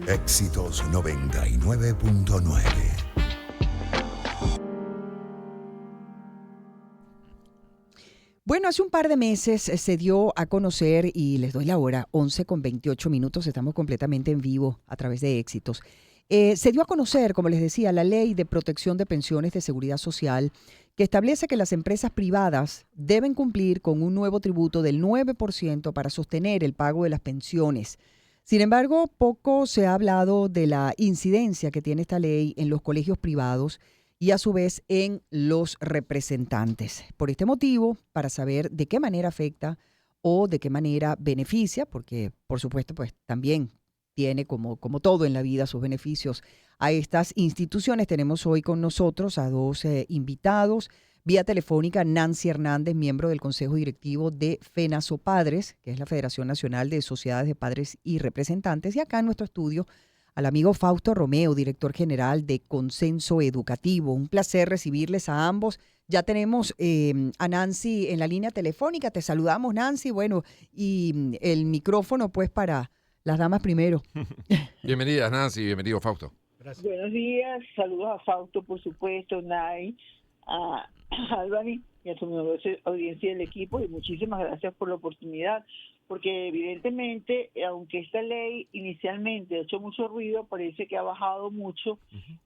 Éxitos 99.9. Bueno, hace un par de meses se dio a conocer, y les doy la hora, 11:28, estamos completamente en vivo a través de Éxitos. Se dio a conocer, como les decía, la Ley de Protección de Pensiones de Seguridad Social, que establece que las empresas privadas deben cumplir con un nuevo tributo del 9% para sostener el pago de las pensiones. Sin embargo, poco se ha hablado de la incidencia que tiene esta ley en los colegios privados y a su vez en los representantes. Por este motivo, para saber de qué manera afecta o de qué manera beneficia, porque por supuesto pues también tiene como todo en la vida sus beneficios a estas instituciones, tenemos hoy con nosotros a dos invitados. Vía telefónica, Nancy Hernández, miembro del Consejo Directivo de FENASOPadres, que es la Federación Nacional de Sociedades de Padres y Representantes, y acá en nuestro estudio al amigo Fausto Romeo, director general de Consenso Educativo. Un placer recibirles a ambos. Ya tenemos a Nancy en la línea telefónica. Te saludamos, Nancy. Bueno, y el micrófono pues para las damas primero. Bienvenida, Nancy. Bienvenido, Fausto. Gracias. Buenos días. Saludos a Fausto, por supuesto, Nay, a Albany y a su numerosa audiencia del equipo. Y muchísimas gracias por la oportunidad. Porque evidentemente, aunque esta ley inicialmente ha hecho mucho ruido, parece que ha bajado mucho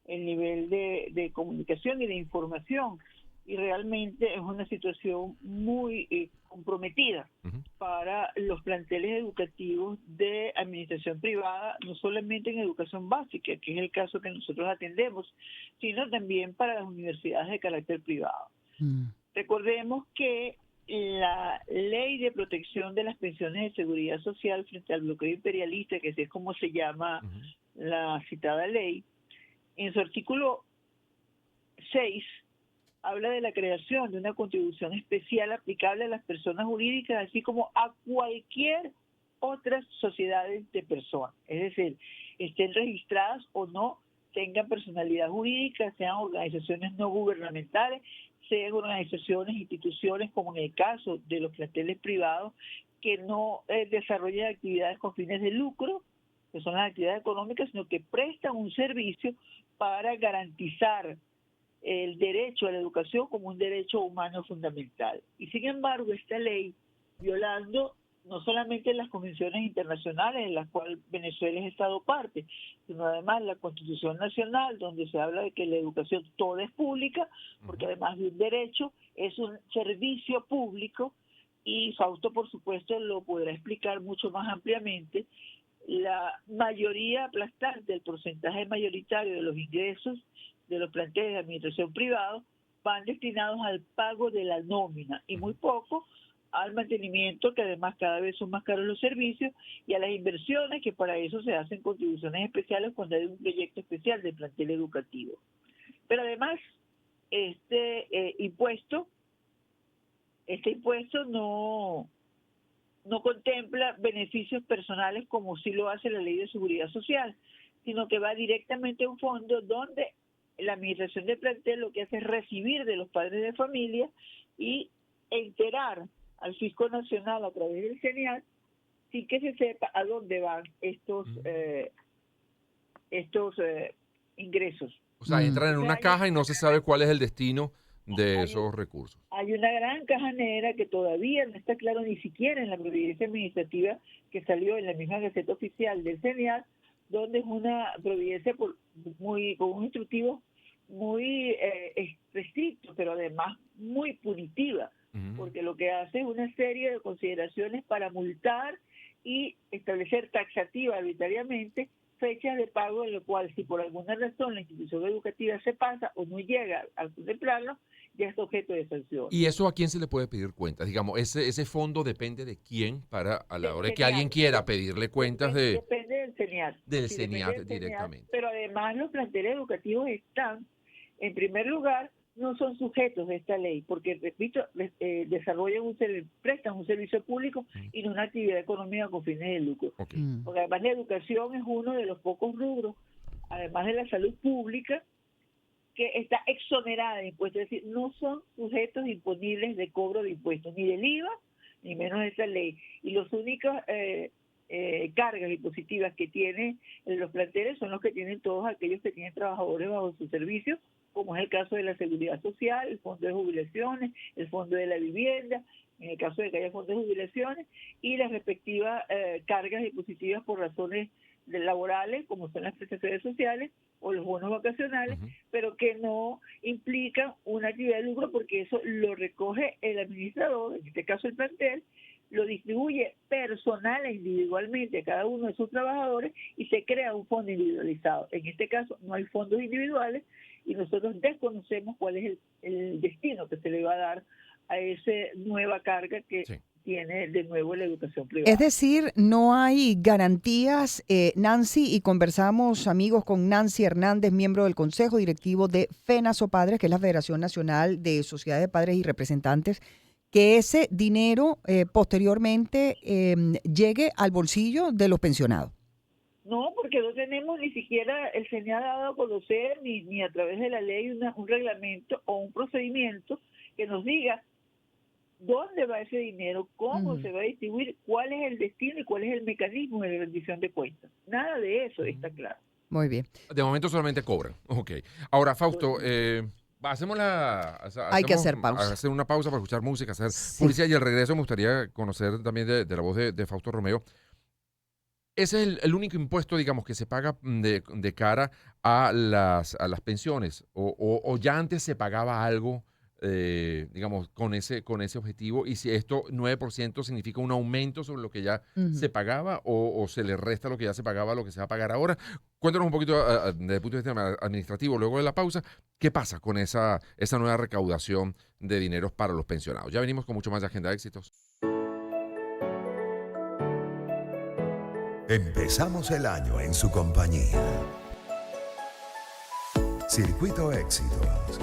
el nivel de comunicación y de información. Y realmente es una situación muy comprometida para los planteles educativos de administración privada, no solamente en educación básica, que es el caso que nosotros atendemos, sino también para las universidades de carácter privado. Recordemos que la Ley de Protección de las Pensiones de Seguridad Social frente al bloqueo imperialista, que así es como se llama la citada ley, en su artículo 6 habla de la creación de una contribución especial aplicable a las personas jurídicas, así como a cualquier otras sociedades de personas. Es decir, estén registradas o no, tengan personalidad jurídica, sean organizaciones no gubernamentales, sean organizaciones, instituciones, como en el caso de los planteles privados, que no desarrollan actividades con fines de lucro, que son las actividades económicas, sino que prestan un servicio para garantizar el derecho a la educación como un derecho humano fundamental. Y sin embargo, esta ley, violando no solamente las convenciones internacionales en las cuales Venezuela es Estado parte, sino además la Constitución Nacional, donde se habla de que la educación toda es pública, porque además de un derecho, es un servicio público, y Fausto, por supuesto, lo podrá explicar mucho más ampliamente. La mayoría aplastante, el porcentaje mayoritario de los ingresos de los planteles de administración privada van destinados al pago de la nómina y muy poco al mantenimiento, que además cada vez son más caros los servicios, y a las inversiones, que para eso se hacen contribuciones especiales cuando hay un proyecto especial de plantel educativo. Pero además, este impuesto no contempla beneficios personales como sí lo hace la Ley de Seguridad Social, sino que va directamente a un fondo donde la administración de plantel lo que hace es recibir de los padres de familia y enterar al Fisco Nacional a través del CENIAT sin que se sepa a dónde van estos ingresos. O sea, entran en una caja y no se sabe cuál es el destino de esos recursos. Hay una gran caja negra que todavía no está claro ni siquiera en la providencia administrativa que salió en la misma Gaceta Oficial del CENIAT, donde es una providencia con un instructivo muy restricto, pero además muy punitiva, porque lo que hace es una serie de consideraciones para multar y establecer taxativa arbitrariamente fechas de pago, en lo cual si por alguna razón la institución educativa se pasa o no llega a contemplarlo, ya es objeto de sanción. ¿Y eso a quién se le puede pedir cuentas? Digamos, ese fondo depende de quién para a la hora de que alguien quiera pedirle cuentas Depende del CENIAT. del Sí, CENIAT depende del CENIAT, directamente. pero además los planteles educativos están, en primer lugar, no son sujetos de esta ley, porque, repito, prestan un servicio público y no una actividad económica con fines de lucro. Porque además la educación es uno de los pocos rubros, además de la salud pública, que está exonerada de impuestos, es decir, no son sujetos imponibles de cobro de impuestos, ni del IVA, ni menos de esa ley. Y los únicos cargas impositivas que tienen los planteles son los que tienen todos aquellos que tienen trabajadores bajo su servicio, como es el caso de la Seguridad Social, el Fondo de Jubilaciones, el Fondo de la Vivienda, en el caso de que haya fondos de jubilaciones, y las respectivas cargas impositivas por razones laborales, como son las prestaciones sociales o los bonos vacacionales, pero que no implican una actividad de lucro, porque eso lo recoge el administrador, en este caso el plantel, lo distribuye personal e individualmente a cada uno de sus trabajadores y se crea un fondo individualizado. En este caso no hay fondos individuales y nosotros desconocemos cuál es el destino que se le va a dar a esa nueva carga que tiene de nuevo la educación privada. Es decir, no hay garantías, Nancy, y conversamos, amigos, con Nancy Hernández, miembro del Consejo Directivo de FENASOPADRES, que es la Federación Nacional de Sociedades de Padres y Representantes, que ese dinero posteriormente llegue al bolsillo de los pensionados. No, porque no tenemos ni siquiera, se me ha dado a conocer ni a través de la ley un reglamento o un procedimiento que nos diga dónde va ese dinero, cómo se va a distribuir, cuál es el destino y cuál es el mecanismo de rendición de cuentas. Nada de eso está claro. Muy bien. De momento solamente cobran. Ok. Ahora, Fausto, hay que hacer pausa. Hacer una pausa para escuchar música, hacer publicidad, y al regreso me gustaría conocer también de la voz de Fausto Romeo. Ese es el único impuesto, digamos, que se paga de cara a las pensiones, o ya antes se pagaba algo, digamos, con ese objetivo, y si esto 9% significa un aumento sobre lo que ya se pagaba, o se le resta lo que ya se pagaba a lo que se va a pagar ahora. Cuéntanos un poquito desde el punto de vista administrativo, luego de la pausa, ¿qué pasa con esa nueva recaudación de dineros para los pensionados? Ya venimos con mucho más de Agenda de Éxitos. Empezamos el año en su compañía. Circuito Éxitos.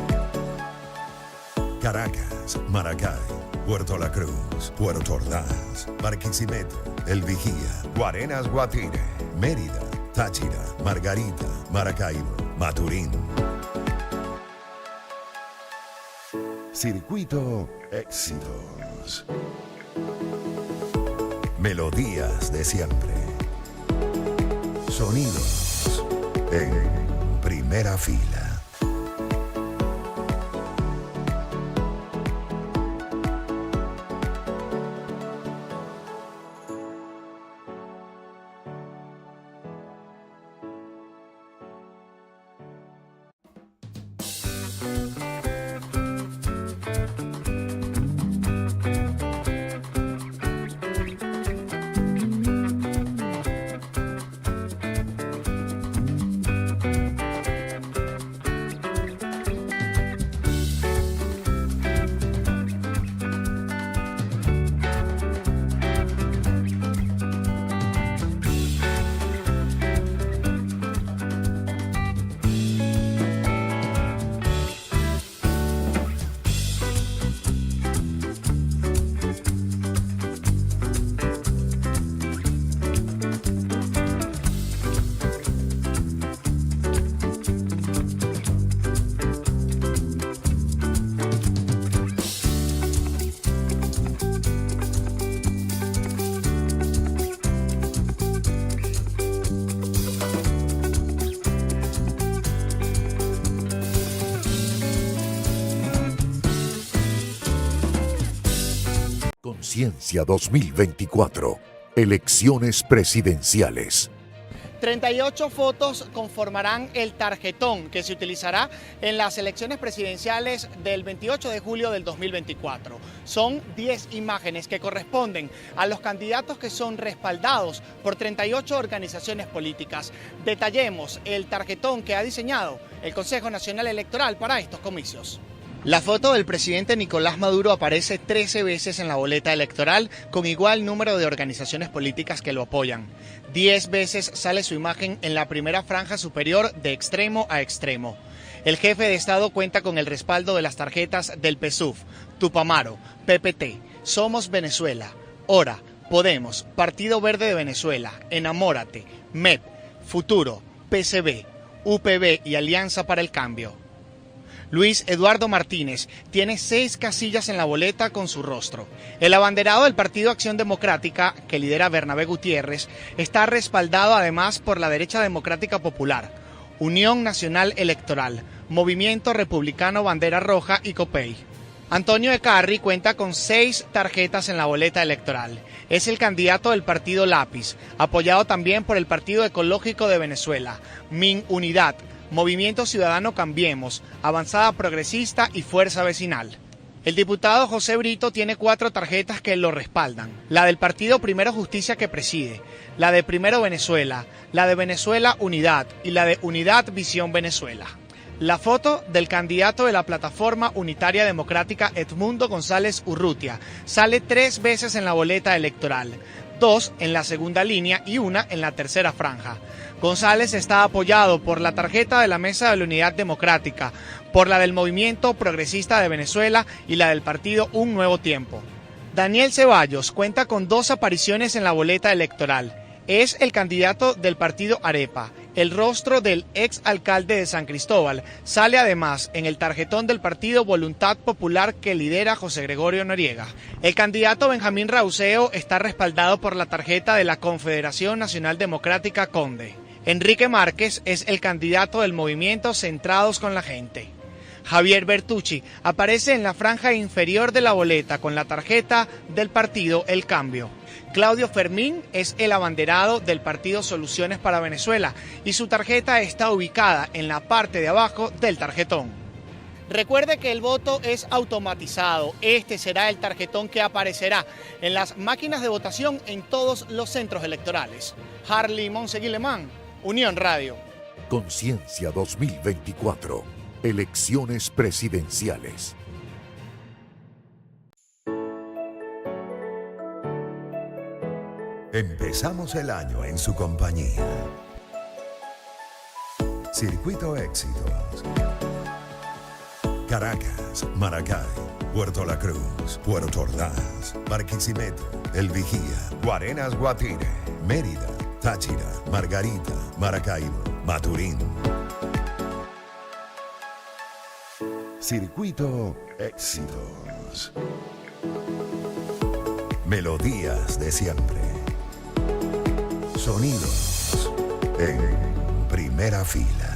Caracas, Maracay, Puerto La Cruz, Puerto Ordaz, Barquisimeto, El Vigía, Guarenas, Guatire, Mérida, Táchira, Margarita, Maracaibo, Maturín. Circuito Éxitos. Melodías de siempre. Sonidos en primera fila. Conciencia 2024. Elecciones presidenciales. 38 fotos conformarán el tarjetón que se utilizará en las elecciones presidenciales del 28 de julio del 2024. Son 10 imágenes que corresponden a los candidatos que son respaldados por 38 organizaciones políticas. Detallemos el tarjetón que ha diseñado el Consejo Nacional Electoral para estos comicios. La foto del presidente Nicolás Maduro aparece 13 veces en la boleta electoral, con igual número de organizaciones políticas que lo apoyan. 10 veces sale su imagen en la primera franja superior de extremo a extremo. El jefe de Estado cuenta con el respaldo de las tarjetas del PSUV, Tupamaro, PPT, Somos Venezuela, Hora, Podemos, Partido Verde de Venezuela, Enamórate, MEP, Futuro, PCB, UPB y Alianza para el Cambio. Luis Eduardo Martínez, tiene 6 casillas en la boleta con su rostro. El abanderado del Partido Acción Democrática, que lidera Bernabé Gutiérrez, está respaldado además por la Derecha Democrática Popular, Unión Nacional Electoral, Movimiento Republicano Bandera Roja y COPEI. Antonio Ecarri cuenta con 6 tarjetas en la boleta electoral. Es el candidato del partido Lápiz, apoyado también por el Partido Ecológico de Venezuela, MIN Unidad, Movimiento Ciudadano Cambiemos, Avanzada Progresista y Fuerza Vecinal. El diputado José Brito tiene 4 tarjetas que lo respaldan. La del partido Primero Justicia que preside, la de Primero Venezuela, la de Venezuela Unidad y la de Unidad Visión Venezuela. La foto del candidato de la Plataforma Unitaria Democrática Edmundo González Urrutia sale 3 veces en la boleta electoral, 2 en la segunda línea y 1 en la tercera franja. González está apoyado por la tarjeta de la Mesa de la Unidad Democrática, por la del Movimiento Progresista de Venezuela y la del partido Un Nuevo Tiempo. Daniel Ceballos cuenta con 2 apariciones en la boleta electoral. Es el candidato del partido Arepa. El rostro del ex alcalde de San Cristóbal sale además en el tarjetón del partido Voluntad Popular que lidera José Gregorio Noriega. El candidato Benjamín Rauseo está respaldado por la tarjeta de la Confederación Nacional Democrática Conde. Enrique Márquez es el candidato del movimiento Centrados con la Gente. Javier Bertucci aparece en la franja inferior de la boleta con la tarjeta del partido El Cambio. Claudio Fermín es el abanderado del partido Soluciones para Venezuela y su tarjeta está ubicada en la parte de abajo del tarjetón. Recuerde que el voto es automatizado. Este será el tarjetón que aparecerá en las máquinas de votación en todos los centros electorales. Harley Monseguilemán, Unión Radio. Conciencia 2024. Elecciones presidenciales. Empezamos el año en su compañía. Circuito Éxitos. Caracas, Maracay, Puerto La Cruz, Puerto Ordaz, Barquisimeto, El Vigía, Guarenas Guatire, Mérida, Táchira, Margarita, Maracaibo, Maturín. Circuito Éxitos. Melodías de siempre. Sonidos en primera fila.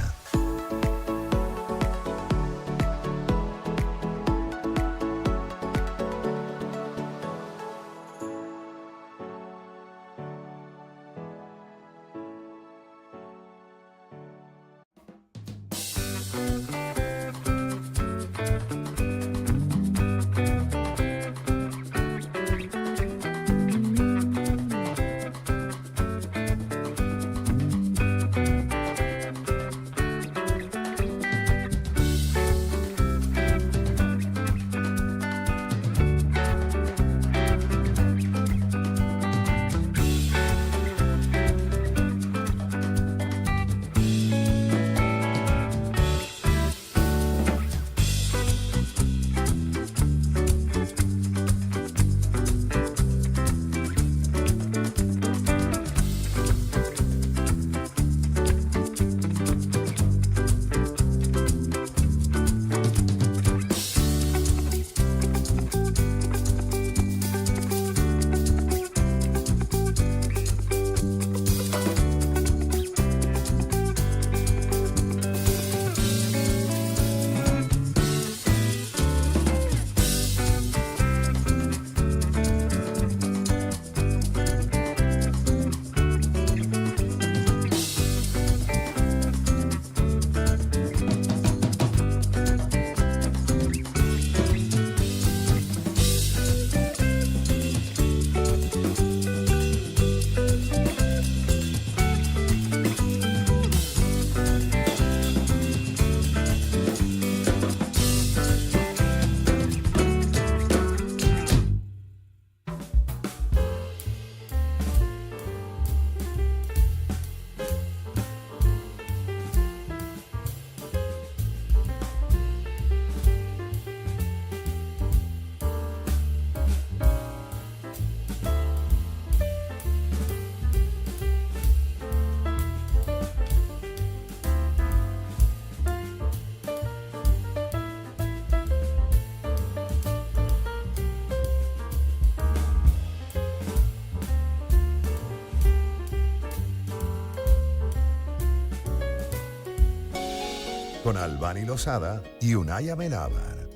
con Albany Lozada y Unay Amenábar.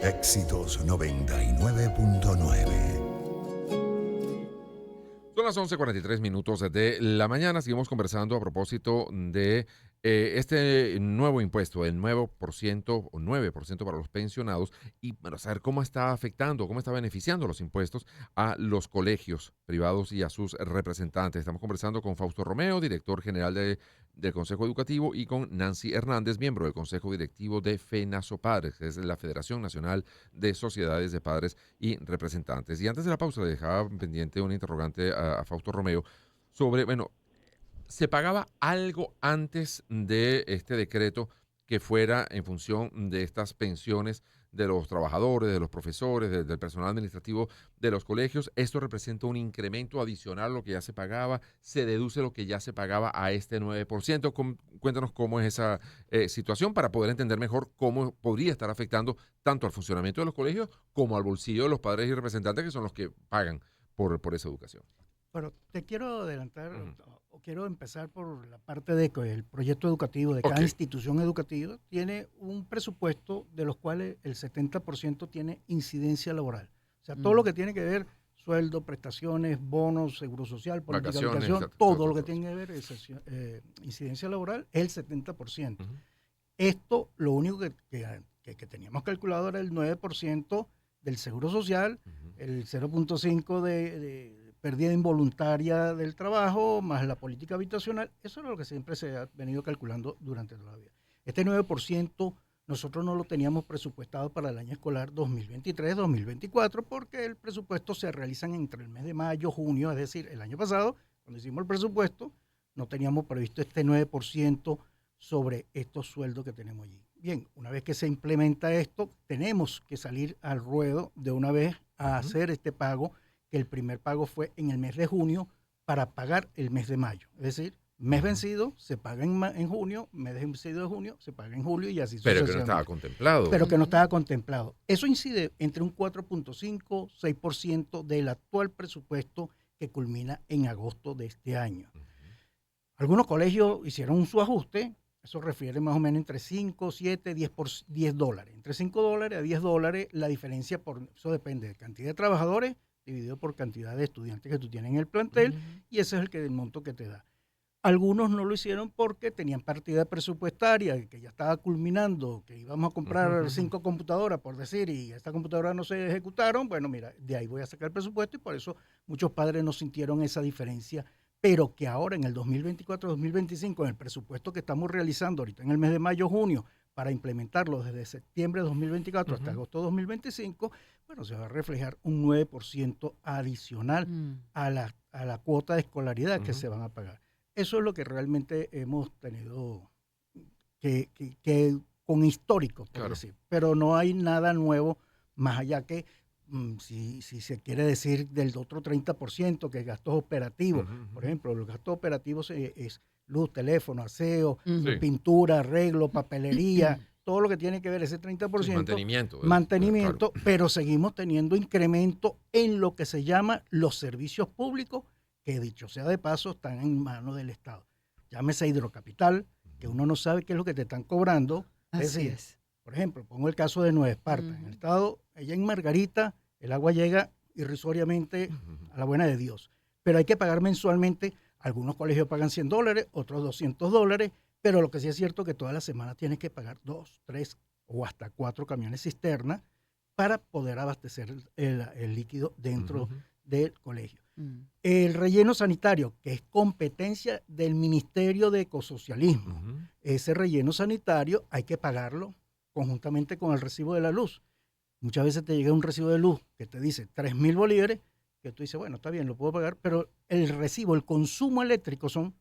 Éxitos 99.9. Son las 11:43 minutos de la mañana. Seguimos conversando a propósito de este nuevo impuesto, el 9% o 9% para los pensionados, y para saber cómo está afectando, cómo está beneficiando los impuestos a los colegios privados y a sus representantes. Estamos conversando con Fausto Romeo, director general del Consejo Educativo, y con Nancy Hernández, miembro del Consejo Directivo de FENASOPADRES, que es la Federación Nacional de Sociedades de Padres y Representantes. Y antes de la pausa le dejaba pendiente una interrogante a Fausto Romeo sobre, bueno, ¿se pagaba algo antes de este decreto que fuera en función de estas pensiones de los trabajadores, de los profesores, del personal administrativo de los colegios? ¿Esto representa un incremento adicional a lo que ya se pagaba? ¿Se deduce lo que ya se pagaba a este 9%? Cuéntanos cómo es esa situación para poder entender mejor cómo podría estar afectando tanto al funcionamiento de los colegios como al bolsillo de los padres y representantes, que son los que pagan por esa educación. Bueno, te quiero adelantar, o quiero empezar por la parte de que el proyecto educativo de cada institución educativa tiene un presupuesto de los cuales el 70% tiene incidencia laboral. O sea, todo lo que tiene que ver, sueldo, prestaciones, bonos, seguro social, política de educación, todo lo que tiene que ver es incidencia laboral es el 70%. Esto, lo único que teníamos calculado era el 9% del seguro social, el 0.5% de pérdida involuntaria del trabajo, más la política habitacional. Eso es lo que siempre se ha venido calculando durante toda la vida. Este 9% nosotros no lo teníamos presupuestado para el año escolar 2023-2024 porque el presupuesto se realiza entre el mes de mayo, junio, es decir, el año pasado, cuando hicimos el presupuesto, no teníamos previsto este 9% sobre estos sueldos que tenemos allí. Bien, una vez que se implementa esto, tenemos que salir al ruedo de una vez a hacer este pago, que el primer pago fue en el mes de junio para pagar el mes de mayo. Es decir, mes vencido se paga en junio, mes vencido de junio se paga en julio y así sucesivamente. Pero que no estaba contemplado. Pero que no estaba contemplado. Eso incide entre un 4.5, 6% del actual presupuesto que culmina en agosto de este año. Algunos colegios hicieron su ajuste. Eso refiere más o menos entre 5, 7, 10 dólares. Entre $5 a $10, la diferencia, eso depende de cantidad de trabajadores dividido por cantidad de estudiantes que tú tienes en el plantel, y ese es el monto que te da. Algunos no lo hicieron porque tenían partida presupuestaria, que ya estaba culminando, que íbamos a comprar 5 computadoras, por decir, y estas computadoras no se ejecutaron. Bueno, mira, de ahí voy a sacar el presupuesto, y por eso muchos padres no sintieron esa diferencia, pero que ahora en el 2024-2025, en el presupuesto que estamos realizando ahorita en el mes de mayo, junio, para implementarlo desde septiembre de 2024 hasta agosto de 2025, bueno, se va a reflejar un 9% adicional a la cuota de escolaridad que se van a pagar. Eso es lo que realmente hemos tenido que con histórico, por decir. Pero no hay nada nuevo, más allá que, si se quiere decir, del otro 30%, que es gastos operativos. Por ejemplo, los gastos operativos es luz, teléfono, aseo, pintura, arreglo, papelería, todo lo que tiene que ver ese 30%. Sí, mantenimiento, claro. Pero seguimos teniendo incremento en lo que se llama los servicios públicos, que dicho sea de paso, están en manos del Estado. Llámese Hidrocapital, que uno no sabe qué es lo que te están cobrando. Así es. Por ejemplo, pongo el caso de Nueva Esparta. En el Estado, allá en Margarita, el agua llega irrisoriamente a la buena de Dios. Pero hay que pagar mensualmente. Algunos colegios pagan $100, otros $200, pero lo que sí es cierto es que toda la semana tienes que pagar 2, 3 o hasta 4 camiones cisterna para poder abastecer el líquido dentro del colegio. El relleno sanitario, que es competencia del Ministerio de Ecosocialismo, ese relleno sanitario hay que pagarlo conjuntamente con el recibo de la luz. Muchas veces te llega un recibo de luz que te dice 3,000 bolívares, que tú dices, bueno, está bien, lo puedo pagar, pero el recibo, el consumo eléctrico son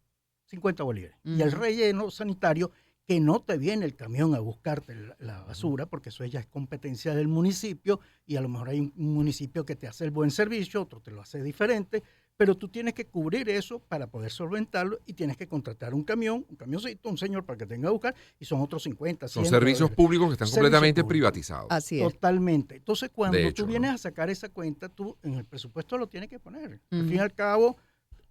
50 bolívares. Y el relleno sanitario, que no te viene el camión a buscarte la basura, porque eso ya es competencia del municipio, y a lo mejor hay un municipio que te hace el buen servicio, otro te lo hace diferente, pero tú tienes que cubrir eso para poder solventarlo, y tienes que contratar un camioncito, un señor para que tenga a buscar, y son otros 50, 100 Son servicios públicos que están completamente privatizados. Así es. Totalmente. Entonces, cuando tú vienes a sacar esa cuenta, tú en el presupuesto lo tienes que poner. Al fin y al cabo,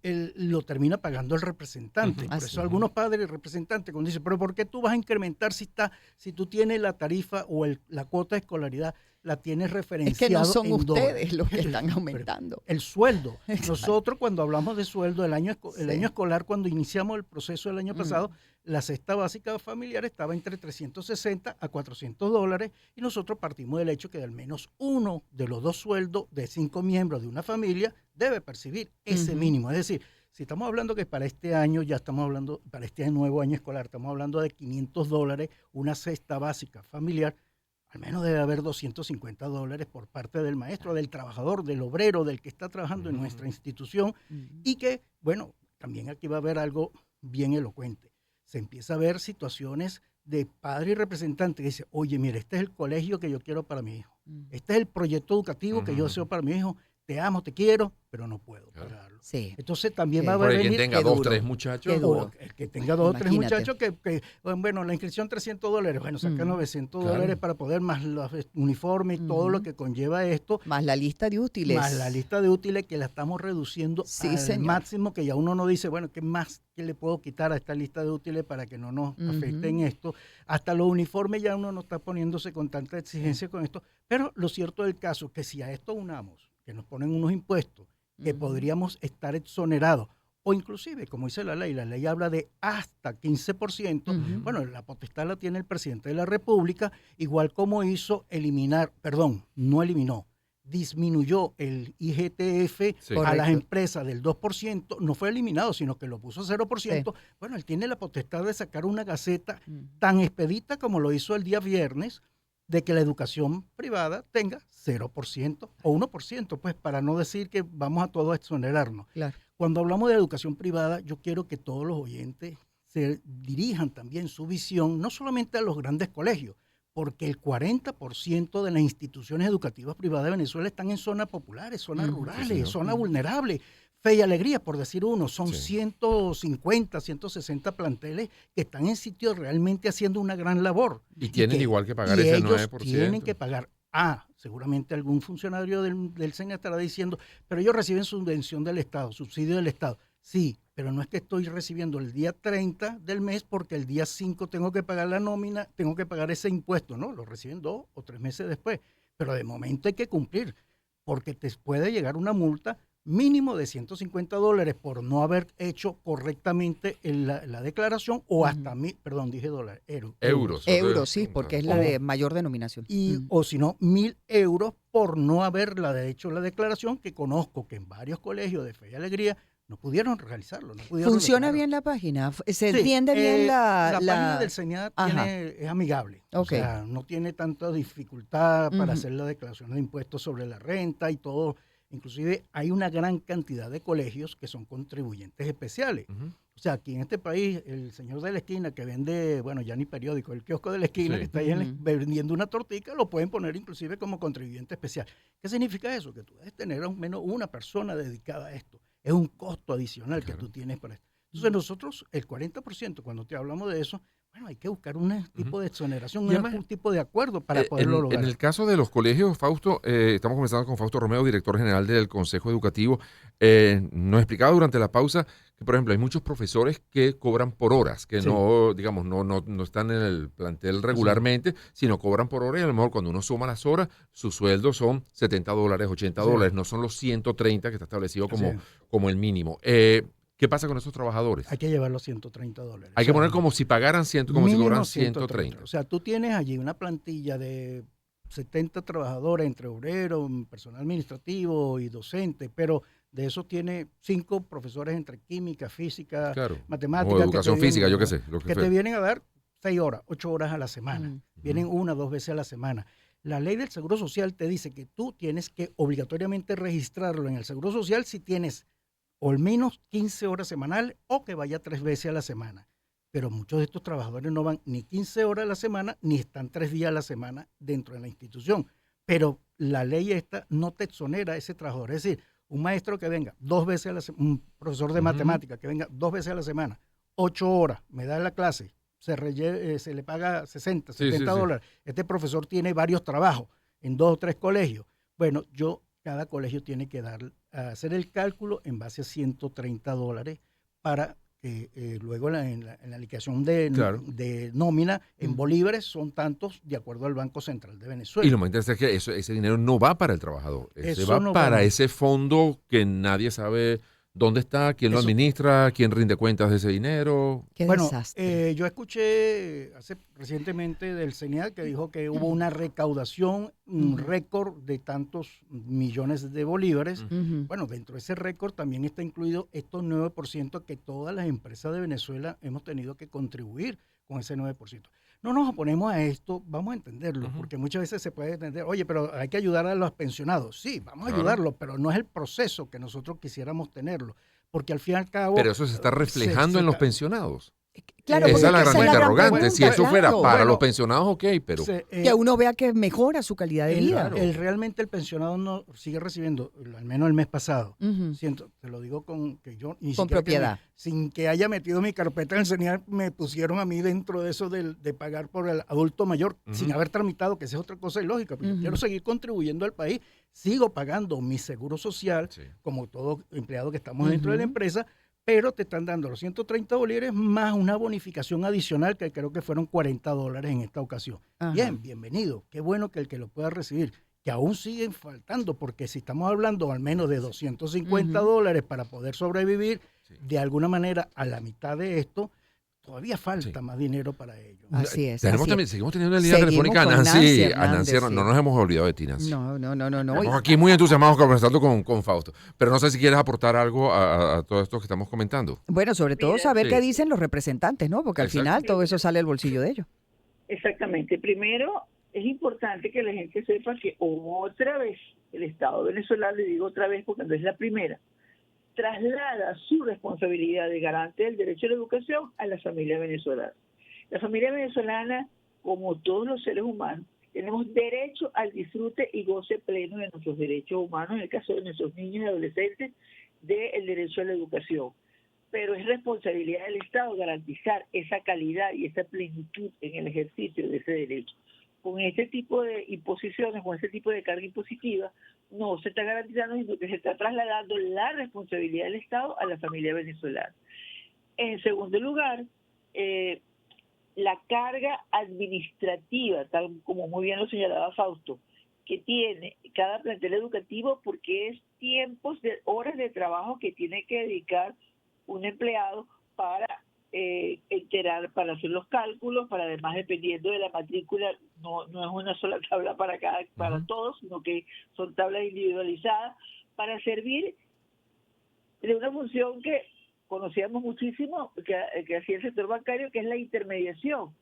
lo termina pagando el representante. Ujú. Por Así eso es. algunos padres y representantes cuando dicen, pero ¿por qué tú vas a incrementar si tú tienes la tarifa o la cuota de escolaridad, la tienes Es referenciado que no son en ustedes dólares? los que están Pero aumentando. el sueldo. Exacto. Nosotros cuando hablamos de sueldo, el año Sí. escolar, cuando iniciamos el proceso el año Mm. pasado, la cesta básica familiar estaba entre $360 a $400 y nosotros partimos del hecho que al menos uno de los 2 sueldos de 5 miembros de una familia debe percibir ese Ujú. mínimo. Es decir, si estamos hablando que para este año, ya estamos hablando, para este nuevo año escolar, estamos hablando de $500, una cesta básica familiar, al menos debe haber $250 por parte del maestro, del trabajador, del obrero, del que está trabajando en nuestra institución y que, bueno, también aquí va a haber algo bien elocuente. Se empieza a ver situaciones de padre y representante que dice, oye, mira, este es el colegio que yo quiero para mi hijo. Este es el proyecto educativo que yo deseo para mi hijo. Te amo, te quiero, pero no puedo Claro. pagarlo. Sí. Entonces también va a Por ahí quien venir... tenga qué 2, duro. 3 muchachos. Qué duro. O el que tenga 2 o 3 Imagínate. muchachos que, bueno, la inscripción $300, bueno, saca Mm. $900 Claro. para poder, más los uniformes y todo Ujú. lo que conlleva esto, Más la lista de útiles. más la lista de útiles que la estamos reduciendo Sí, al señor. máximo, que ya uno no dice, bueno, ¿qué más que le puedo quitar a esta lista de útiles para que no nos afecte en esto? Hasta los uniformes ya uno no está poniéndose con tanta exigencia con esto, pero lo cierto del caso es que si a esto unamos, que nos ponen unos impuestos, que Ujú. podríamos estar exonerados, o inclusive, como dice la ley habla de hasta 15%, Ujú. bueno, la potestad la tiene el presidente de la República, igual como hizo no eliminó, disminuyó el IGTF Sí. a las Correcto. empresas del 2%, no fue eliminado, sino que lo puso a 0%. Bueno, él tiene la potestad de sacar una gaceta tan expedita como lo hizo el día viernes, de que la educación privada tenga 0% o 1%, pues para no decir que vamos a todos a exonerarnos. Claro. Cuando hablamos de educación privada, yo quiero que todos los oyentes se dirijan también su visión, no solamente a los grandes colegios, porque el 40% de las instituciones educativas privadas de Venezuela están en zonas populares, zonas Ujú. rurales, Sí, señor. zonas vulnerables. Fe y Alegría, por decir uno, son Sí. 150, 160 planteles que están en sitios realmente haciendo una gran labor. Y tienen que- igual que pagar y ese ellos 9%. tienen que pagar. Seguramente algún funcionario del SENA estará diciendo, pero ellos reciben subvención del Estado, subsidio del Estado. Sí, pero no es que estoy recibiendo el día 30 del mes porque el día 5 tengo que pagar la nómina, tengo que pagar ese impuesto, ¿no? Lo reciben 2 o 3 meses después. Pero de momento hay que cumplir, porque te puede llegar una multa mínimo de $150 por no haber hecho correctamente la declaración o hasta dije dólares, Euros. Euros, sí, porque es la O- de mayor denominación. o si no, 1.000 euros por no haberla hecho la declaración, que conozco que en varios colegios de Fe y Alegría no pudieron realizarlo. No pudieron ¿Funciona declarar. bien la página? ¿Se Sí, entiende bien la página del SENA Ajá. es amigable. Ok. O sea, no tiene tanta dificultad para Ujú. hacer la declaración de impuestos sobre la renta y todo. Inclusive hay una gran cantidad de colegios que son contribuyentes especiales. Ujú. O sea, aquí en este país, el señor de la esquina que vende, bueno, ya ni periódico, el kiosco de la esquina Sí. que está ahí Ujú. vendiendo una tortica, lo pueden poner inclusive como contribuyente especial. ¿Qué significa eso? Que tú debes tener al menos una persona dedicada a esto. Es un costo adicional que Claro. tú tienes para esto. Entonces nosotros, el 40%, cuando te hablamos de eso, bueno, hay que buscar un tipo de exoneración, Y además, un tipo de acuerdo para poderlo en lograr. el caso de los colegios, Fausto, estamos conversando con Fausto Romeo, director general del Consejo Educativo. Nos explicaba durante la pausa que, por ejemplo, hay muchos profesores que cobran por horas, que Sí. no, digamos, no están en el plantel regularmente, sino cobran por hora y a lo mejor cuando uno suma las horas, su sueldo son $70, $80, no son los 130 que está establecido Así es. como el mínimo. ¿Qué pasa con esos trabajadores? Hay que llevar los $130. Hay que poner como si pagaran como si mínimo cobraran 130. O sea, tú tienes allí una plantilla de 70 trabajadores entre obreros, personal administrativo y docente, pero de esos tiene 5 profesores entre química, física, Claro. matemática. O educación física, yo qué sé. Lo que Que te fuera. vienen a dar 6 horas, 8 horas a la semana. Mm. Vienen 1 o 2 veces a la semana. La ley del Seguro Social te dice que tú tienes que obligatoriamente registrarlo en el Seguro Social si tienes al menos 15 horas semanales o que vaya 3 veces a la semana. Pero muchos de estos trabajadores no van ni 15 horas a la semana ni están 3 días a la semana dentro de la institución. Pero la ley esta no te exonera a ese trabajador. Es decir, un maestro que venga 2 veces a la semana, un profesor de matemáticas que venga 2 veces a la semana, 8 horas, me da la clase, se le paga 60, Sí, sí, 70 sí. dólares. Este profesor tiene varios trabajos en 2 o 3 colegios. Bueno, cada colegio tiene que dar a hacer el cálculo en base a $130 para que luego en la liquidación Claro. de nómina en Mm. bolívares son tantos de acuerdo al Banco Central de Venezuela. Y lo más interesante es que ese dinero no va para el trabajador, ese Eso va no para va. ese fondo que nadie sabe dónde está, quién lo Eso. administra, quién rinde cuentas de ese dinero. Qué Bueno, desastre. yo escuché recientemente del CENIAT que dijo que hubo una recaudación, un Ujú. récord de tantos millones de bolívares. Ujú. Bueno, dentro de ese récord también está incluido estos 9% que todas las empresas de Venezuela hemos tenido que contribuir con ese 9%. No nos oponemos a esto, vamos a entenderlo, Ujú. porque muchas veces se puede entender, oye, pero hay que ayudar a los pensionados. Sí, vamos a Claro. ayudarlos, pero no es el proceso que nosotros quisiéramos tenerlo, porque al fin y al cabo... Pero eso se está reflejando en los pensionados. Claro, Esa porque es la gran interrogante. pregunta, Si eso fuera claro. para Bueno, los pensionados, ok, pero Que uno vea que mejora su calidad de vida. realmente el pensionado no sigue recibiendo, al menos el mes pasado, Ujú. te lo digo con que yo ni Con siquiera propiedad. sin que haya metido mi carpeta en el CENIAR, me pusieron a mí dentro de eso de pagar por el adulto mayor, sin haber tramitado, que esa es otra cosa ilógica, porque yo Ujú. quiero seguir contribuyendo al país, sigo pagando mi seguro social, sí. como todo empleado que estamos dentro de la Ujú. empresa, pero te están dando los 130 bolívares más una bonificación adicional que creo que fueron $40 en esta ocasión. Ajá. Bien, bienvenido. Qué bueno que el que lo pueda recibir, que aún siguen faltando, porque si estamos hablando al menos de $250 para poder sobrevivir, Sí. de alguna manera a la mitad de esto, todavía falta Sí. más dinero para ellos. Así es. Tenemos así también, es. seguimos teniendo en línea Seguimos telefónica a con Nancy. Nancy A Nancy, Hernández, no sí. nos hemos olvidado de ti, Nancy. No. Estamos aquí muy entusiasmados conversando con Fausto. Pero no sé si quieres aportar algo a todo esto que estamos comentando. Bueno, sobre todo Mira, saber sí. qué dicen los representantes, ¿no? Porque al Exacto. final todo eso sale del bolsillo de ellos. Exactamente. Primero, es importante que la gente sepa que otra vez el Estado venezolano, le digo otra vez porque no es la primera, traslada su responsabilidad de garante del derecho a la educación a la familia venezolana. La familia venezolana, como todos los seres humanos, tenemos derecho al disfrute y goce pleno de nuestros derechos humanos, en el caso de nuestros niños y adolescentes, del derecho a la educación. Pero es responsabilidad del Estado garantizar esa calidad y esa plenitud en el ejercicio de ese derecho. Con este tipo de imposiciones, con este tipo de carga impositiva, no se está garantizando, sino que se está trasladando la responsabilidad del Estado a la familia venezolana. En segundo lugar, la carga administrativa, tal como muy bien lo señalaba Fausto, que tiene cada plantel educativo, porque es tiempos de horas de trabajo que tiene que dedicar un empleado para para hacer los cálculos, para además, dependiendo de la matrícula, no es una sola tabla para todos, sino que son tablas individualizadas, para servir de una función que conocíamos muchísimo, que hacía el sector bancario, que es la intermediación.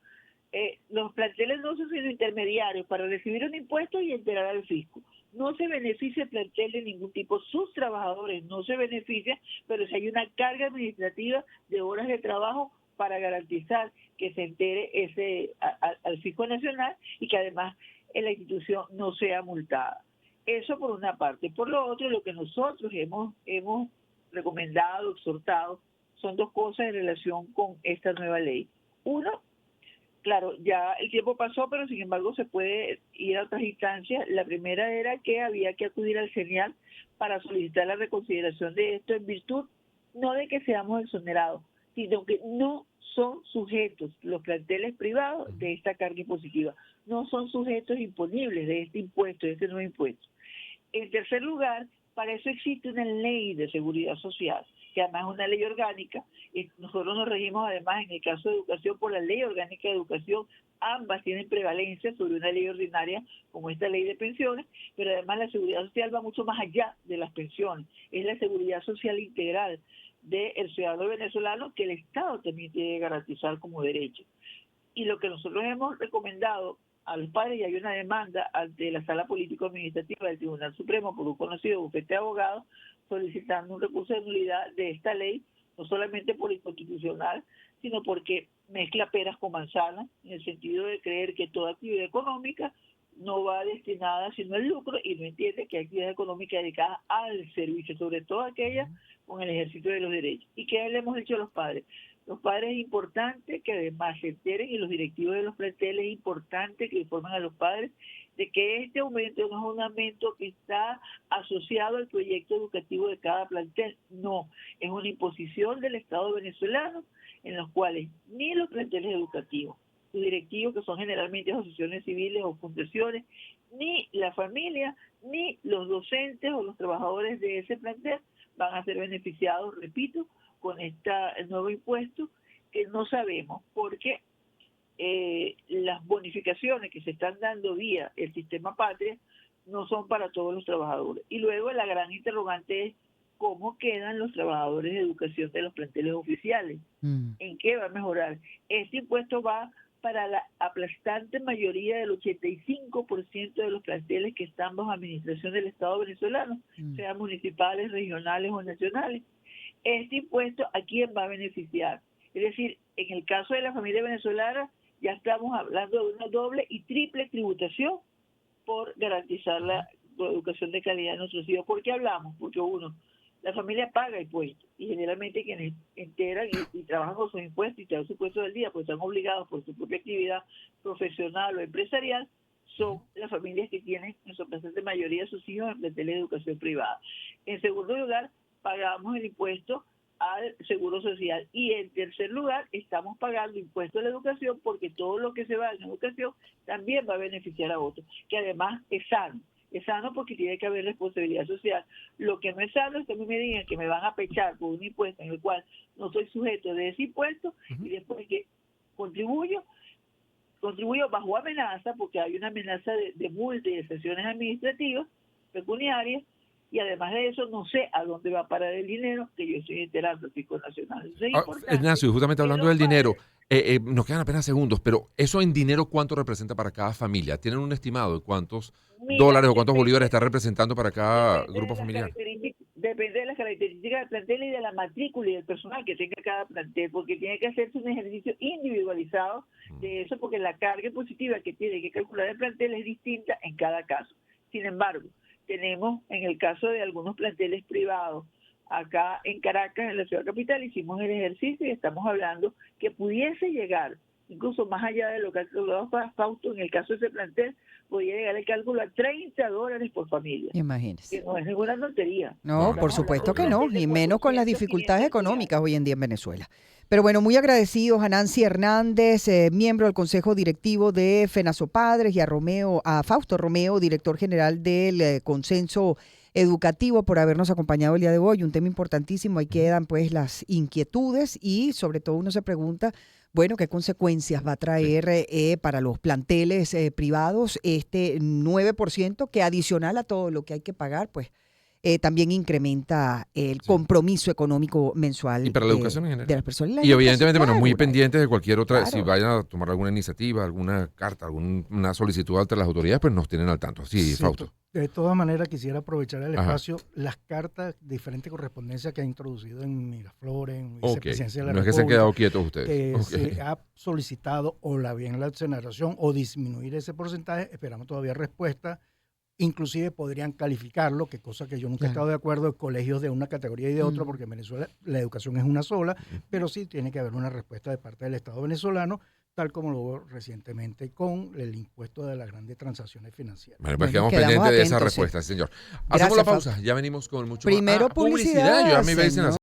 Los planteles no son sino intermediarios para recibir un impuesto y enterar al fisco. No se beneficia el plantel de ningún tipo, sus trabajadores no se benefician, pero si hay una carga administrativa de horas de trabajo para garantizar que se entere al fisco nacional y que además la institución no sea multada. Eso por una parte. Por lo otro, lo que nosotros hemos recomendado, exhortado, son dos cosas en relación con esta nueva ley. Uno, claro, ya el tiempo pasó, pero sin embargo se puede ir a otras instancias. La primera era que había que acudir al CENIAL para solicitar la reconsideración de esto, en virtud no de que seamos exonerados, sino que no son sujetos los planteles privados de esta carga impositiva, no son sujetos imponibles de este impuesto, de este nuevo impuesto. En tercer lugar, para eso existe una ley de seguridad social, que además es una ley orgánica, y nosotros nos regimos además en el caso de educación por la ley orgánica de educación, ambas tienen prevalencia sobre una ley ordinaria como esta ley de pensiones, pero además la seguridad social va mucho más allá de las pensiones, es la seguridad social integral del ciudadano venezolano que el Estado también tiene que garantizar como derecho. Y lo que nosotros hemos recomendado a los padres, y hay una demanda ante la Sala Político-Administrativa del Tribunal Supremo por un conocido bufete de abogados solicitando un recurso de nulidad de esta ley, no solamente por inconstitucional, sino porque mezcla peras con manzanas, en el sentido de creer que toda actividad económica no va destinada sino al lucro, y no entiende que hay actividad económica dedicada al servicio, sobre todo aquella con el ejercicio de los derechos. ¿Y qué le hemos dicho a los padres? Los padres es importante que además se enteren, y los directivos de los planteles es importante que informen a los padres de que este aumento no es un aumento que está asociado al proyecto educativo de cada plantel. No, es una imposición del Estado venezolano en los cuales ni los planteles educativos, sus directivos, que son generalmente asociaciones civiles o fundaciones, ni la familia, ni los docentes o los trabajadores de ese plantel van a ser beneficiados, repito, con el nuevo impuesto, que no sabemos, porque las bonificaciones que se están dando vía el sistema Patria no son para todos los trabajadores. Y luego la gran interrogante es cómo quedan los trabajadores de educación de los planteles oficiales. ¿En qué va a mejorar? Este impuesto va para la aplastante mayoría del 85% de los planteles que están bajo administración del Estado venezolano, sean municipales, regionales o nacionales. Este impuesto, ¿a quién va a beneficiar? Es decir, en el caso de la familia venezolana, ya estamos hablando de una doble y triple tributación por garantizar la educación de calidad de nuestros hijos. ¿Por qué hablamos? Porque uno, la familia paga impuestos, y generalmente quienes enteran y trabajan con sus impuestos y traen sus impuestos del día, pues están obligados por su propia actividad profesional o empresarial, son las familias que tienen en su bastante mayoría de sus hijos en planteles de educación privada. En segundo lugar, pagamos el impuesto al Seguro Social, y en tercer lugar estamos pagando impuestos a la educación, porque todo lo que se va en educación también va a beneficiar a otros, que además es sano. Es sano porque tiene que haber responsabilidad social. Lo que no es sano es que a mí me digan que me van a pechar por un impuesto en el cual no soy sujeto de ese impuesto, y después que contribuyo bajo amenaza, porque hay una amenaza de multa y de sanciones administrativas pecuniarias, y además de eso no sé a dónde va a parar el dinero que yo estoy enterando al Fisco Nacional. Ignacio, justamente hablando del dinero, nos quedan apenas segundos, pero eso en dinero, ¿cuánto representa para cada familia? ¿Tienen un estimado de cuántos dólares o cuántos bolívares está representando para cada grupo familiar? Depende de las características del plantel y de la matrícula y del personal que tenga cada plantel, porque tiene que hacerse un ejercicio individualizado de eso, porque la carga positiva que tiene que calcular el plantel es distinta en cada caso. Sin embargo, tenemos, en el caso de algunos planteles privados, acá en Caracas, en la ciudad capital, hicimos el ejercicio y estamos hablando que pudiese llegar, incluso más allá de lo que ha calculado Fausto, en el caso de ese plantel, podría llegar el cálculo a $30 por familia. Imagínese. Que no es ninguna tontería. No, por supuesto que no, y menos con las dificultades económicas hoy en día en Venezuela. Pero bueno, muy agradecidos a Nancy Hernández, miembro del Consejo Directivo de FENASOPADRES, y a Fausto Romeo, director general del Consenso Educativo, por habernos acompañado el día de hoy. Un tema importantísimo, ahí quedan pues las inquietudes, y sobre todo uno se pregunta, bueno, ¿qué consecuencias va a traer para los planteles privados este 9% que, adicional a todo lo que hay que pagar, pues también incrementa el compromiso económico mensual y para la educación en general de las personas? Y evidentemente, bueno, muy pendiente pendientes de cualquier otra, claro. Si vayan a tomar alguna iniciativa, alguna carta, alguna solicitud ante las autoridades, pues nos tienen al tanto. Sí, Fausto. De todas maneras, quisiera aprovechar el espacio, las cartas, diferente correspondencia que ha introducido en Miraflores, en Vicepresidencia de la No es República. que se han quedado quietos ustedes. Se ha solicitado o la exoneración o disminuir ese porcentaje. Esperamos todavía respuesta. Inclusive podrían calificarlo, que cosa que yo nunca he estado de acuerdo, de colegios de una categoría y de otra, porque en Venezuela la educación es una sola, pero sí tiene que haber una respuesta de parte del Estado venezolano, tal como lo hubo recientemente con el impuesto de las grandes transacciones financieras. Bueno, pues quedamos pendientes de esa respuesta, señor. Hacemos la pausa, ya venimos con mucho Primero más. publicidad, Yo a mí me dicen señor.